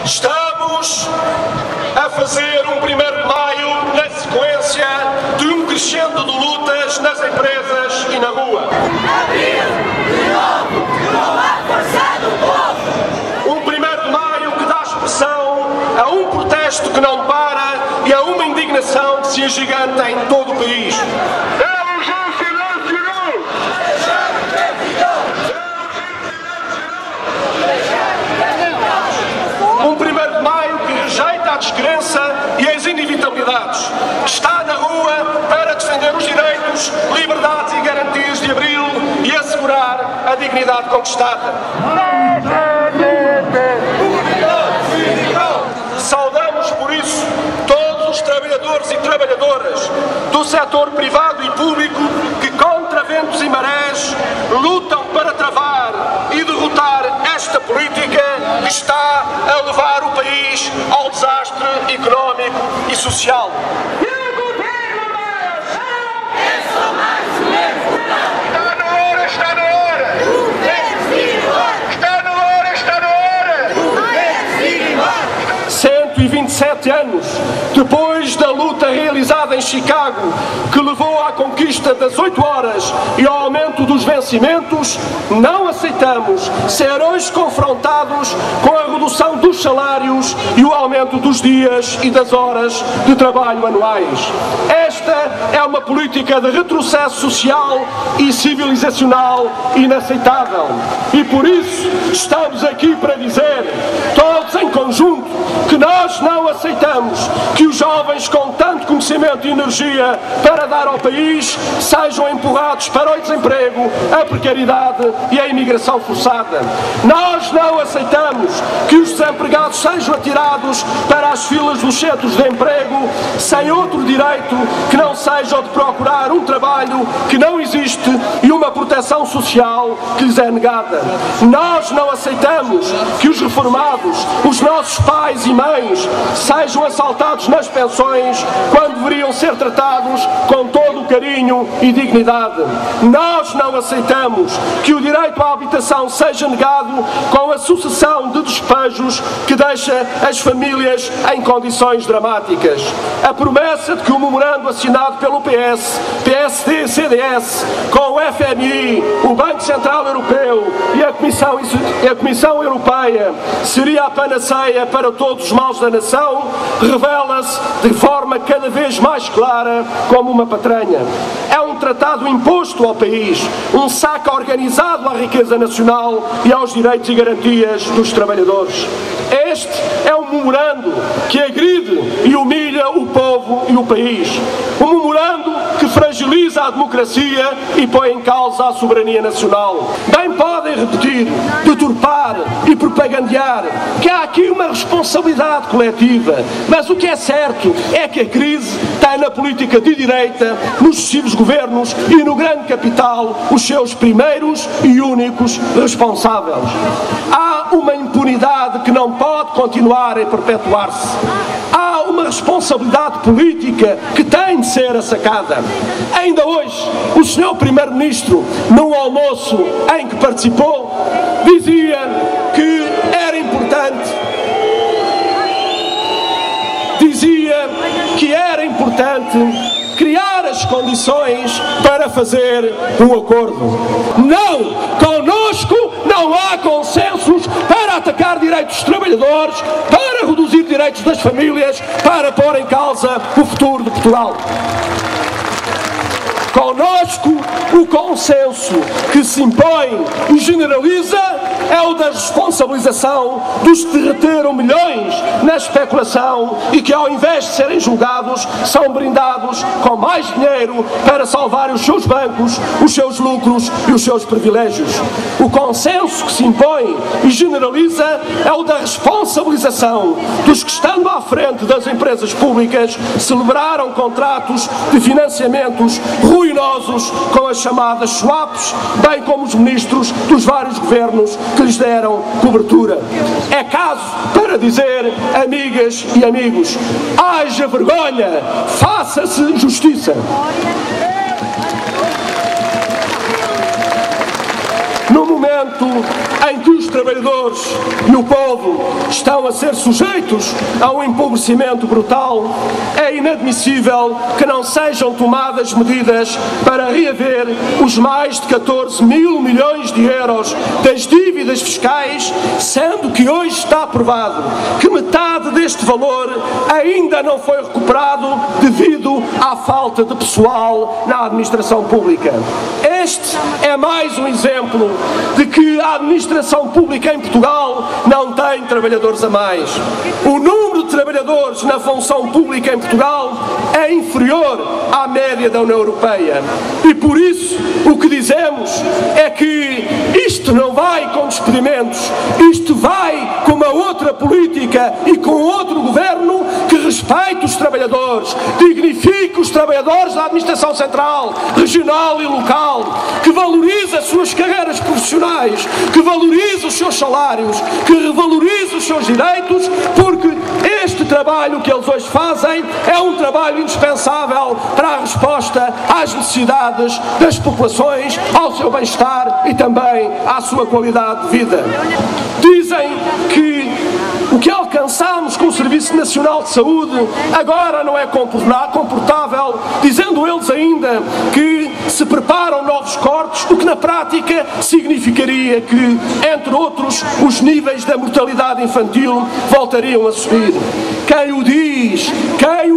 Estamos a fazer um 1º de Maio na sequência de um crescendo de lutas nas empresas e na rua. Um 1º de Maio que dá expressão a um protesto que não para e a uma indignação que se agiganta em todo o país. Um 1º de Maio que rejeita a descrença e as inevitabilidades, que está na rua para defender os direitos, liberdades e garantias de Abril e assegurar a dignidade conquistada. Saudamos, por isso, todos os trabalhadores e trabalhadoras do setor privado e público que, contra ventos e marés, lutam para travar e derrotar esta política que está a levar o país ao desastre económico e social. Anos depois da luta realizada em Chicago, que levou à conquista das 8 horas e ao aumento dos vencimentos, não aceitamos ser hoje confrontados com a redução dos salários e o aumento dos dias e das horas de trabalho anuais. Esta é uma política de retrocesso social e civilizacional inaceitável. E por isso estamos aqui para dizer, todos em conjunto, que nós não aceitamos que os jovens com tanto conhecimento e energia para dar ao país sejam empurrados para o desemprego, a precariedade e a imigração forçada. Nós não aceitamos que os desempregados sejam atirados para as filas dos centros de emprego sem outro direito que não seja o de procurar um trabalho que não existe e uma proteção social que lhes é negada. Nós não aceitamos que os reformados, os nossos pais e mães, sejam assaltados nas pensões quando deveriam ser tratados com todo o carinho e dignidade. Nós não aceitamos que o direito à habitação seja negado com a sucessão de despejos que deixa as famílias em condições dramáticas. A promessa de que o memorando assinado pelo PS, PSD e CDS com o FMI, o Banco Central Europeu e a Comissão Europeia seria a panaceia para todos os males da nação, revela-se de forma cada vez mais clara como uma patranha. É um tratado imposto ao país, um saque organizado à riqueza nacional e aos direitos e garantias dos trabalhadores. Este é um memorando que agride e humilha o povo e o país. Um memorando que fragiliza a democracia e põe em causa a soberania nacional. Bem podem repetir, deturpar e propagandear que há aqui uma responsabilidade coletiva, mas o que é certo é que a crise está na política de direita, nos sucessivos governos e no grande capital, os seus primeiros e únicos responsáveis. Há uma impunidade que não pode continuar a perpetuar-se. Há uma responsabilidade política que tem de ser assacada. Ainda hoje, o Sr. Primeiro-Ministro, num almoço em que participou, dizia que era importante criar as condições para fazer um acordo. Não! Connosco não há consensos para atacar direitos dos trabalhadores, para reduzir direitos das famílias, para pôr em causa o futuro de Portugal. Conosco, o consenso que se impõe e generaliza é o da responsabilização dos que derreteram milhões na especulação e que, ao invés de serem julgados, são brindados com mais dinheiro para salvar os seus bancos, os seus lucros e os seus privilégios. O consenso que se impõe e generaliza é o da responsabilização dos que, estando à frente das empresas públicas, celebraram contratos de financiamentos ruinosos com as chamadas swaps, bem como os ministros dos vários governos que lhes deram cobertura. É caso para dizer, amigas e amigos, haja vergonha, faça-se justiça. no momento em que os trabalhadores e o povo estão a ser sujeitos a um empobrecimento brutal, é inadmissível que não sejam tomadas medidas para reaver os mais de 14 mil milhões de euros das dívidas fiscais, sendo que hoje está provado que metade deste valor ainda não foi recuperado devido à falta de pessoal na administração pública. Este é mais um exemplo de que a administração pública em Portugal não tem trabalhadores a mais. O número de trabalhadores na função pública em Portugal é inferior à média da União Europeia. E por isso o que dizemos é que isto não vai com despedimentos, isto vai com uma outra política e com outro governo que respeite os trabalhadores, dignifique os trabalhadores da administração central, regional e local, que valorize as suas carreiras profissionais, que valorize os seus salários, que revalorize os seus direitos, porque este trabalho que eles hoje fazem é um trabalho indispensável para a resposta às necessidades das populações, ao seu bem-estar e também à sua qualidade de vida. Dizem que o que alcançamos com o Serviço Nacional de Saúde agora não é comportável, dizendo eles ainda que se preparam novos cortes, o que na prática significaria que, entre outros, os níveis da mortalidade infantil voltariam a subir. Quem o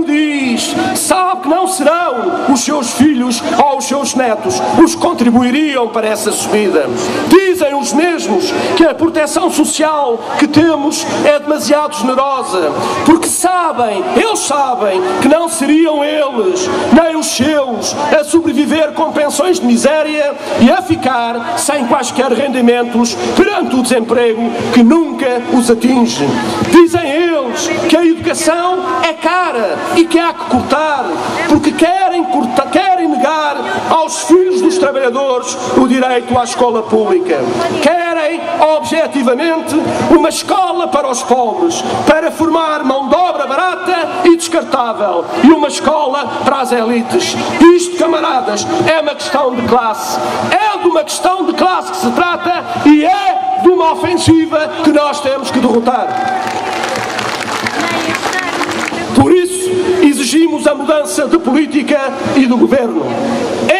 diz, sabe que não serão os seus filhos ou os seus netos os que contribuiriam para essa subida. Dizem os mesmos que a proteção social que temos é demasiado generosa, porque eles sabem que não seriam eles, nem os seus, a sobreviver com pensões de miséria e a ficar sem quaisquer rendimentos perante o desemprego que nunca os atinge. Dizem eles que a educação é cara e que há que cortar, porque querem negar aos filhos dos trabalhadores o direito à escola pública. Querem, objetivamente, uma escola para os pobres, para formar mão de obra barata e descartável, e uma escola para as elites. Isto, camaradas, é uma questão de classe. É de uma questão de classe que se trata e é de uma ofensiva que nós temos que derrotar. Por isso, exigimos a mudança de política e do governo.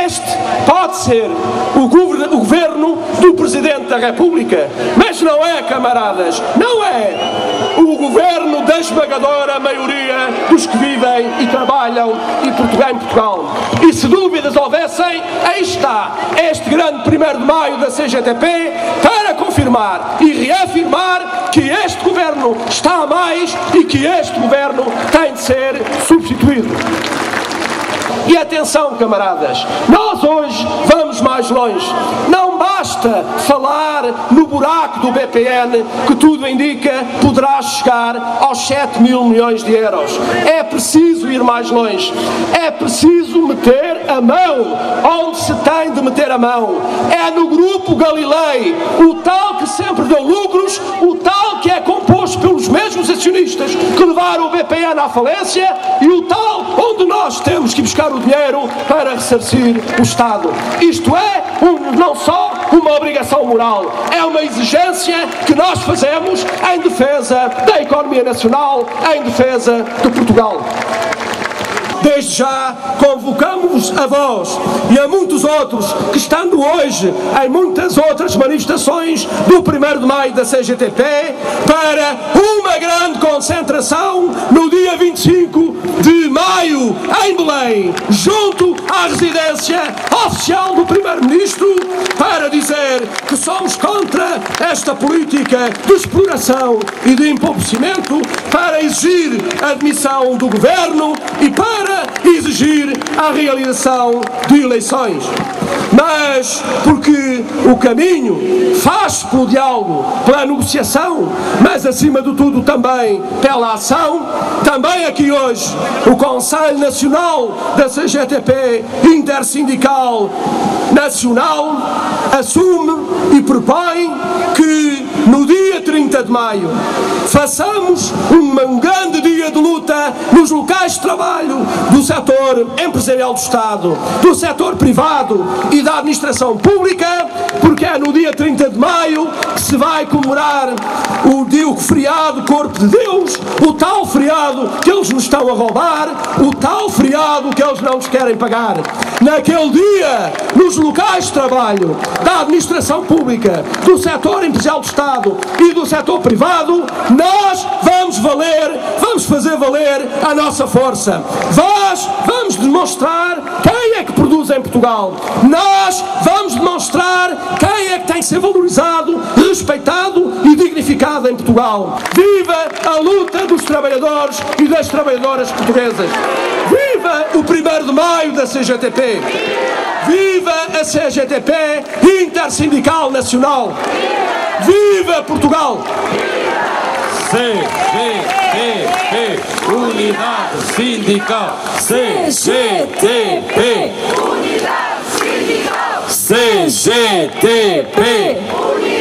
Este pode ser o governo do Presidente da República, mas não é, camaradas, não é o governo da esmagadora maioria dos que vivem e trabalham em Portugal. E se dúvidas houvessem, aí está este grande 1º de maio da CGTP para confirmar e reafirmar que este governo está a mais e que este governo tem de ser substituído. E atenção, camaradas, nós hoje vamos mais longe. Não basta falar no buraco do BPN, que tudo indica poderá chegar aos 7 mil milhões de euros. É preciso ir mais longe. É preciso meter a mão onde se tem de meter a mão. É no Grupo Galilei, o tal que sempre deu lucros, o tal que é composto pelos mesmos acionistas que levaram o BPN à falência e o tal onde nós temos que buscar o dinheiro para ressarcir o Estado. Isto é não só uma obrigação moral, é uma exigência que nós fazemos em defesa da economia nacional, em defesa de Portugal. Desde já convocamos a vós e a muitos outros que, estando hoje em muitas outras manifestações do 1º de maio da CGTP, para uma grande concentração no dia 25 de maio em Belém, junto à residência oficial do Primeiro-Ministro, para dizer que somos contra esta política de exploração e de empobrecimento, para exigir a demissão do Governo e para exigir a realização de eleições. Mas porque o caminho faz-se pelo diálogo, pela negociação, mas acima de tudo também pela ação, também aqui hoje o Conselho Nacional da CGTP Intersindical Nacional assume e propõe que no dia 30 de de maio. Façamos um grande dia de luta nos locais de trabalho do setor empresarial do Estado, do setor privado e da administração pública, porque é no dia 30 de maio que se vai comemorar o feriado Corpo de Deus, o tal feriado que eles nos estão a roubar, o tal feriado que eles não nos querem pagar. Naquele dia, nos locais de trabalho da administração pública, do setor empresarial do Estado e do setor privado, nós vamos fazer valer a nossa força. Nós vamos demonstrar quem é que produz em Portugal. Nós vamos demonstrar quem é que tem que ser valorizado, respeitado e dignificado em Portugal. Viva a luta dos trabalhadores e das trabalhadoras portuguesas. Viva o 1º de maio da CGTP. Viva a CGTP Intersindical Nacional. Viva Portugal. CGTP, Unidade Sindical. CGTP, Unidade Sindical. CGTP, Unidade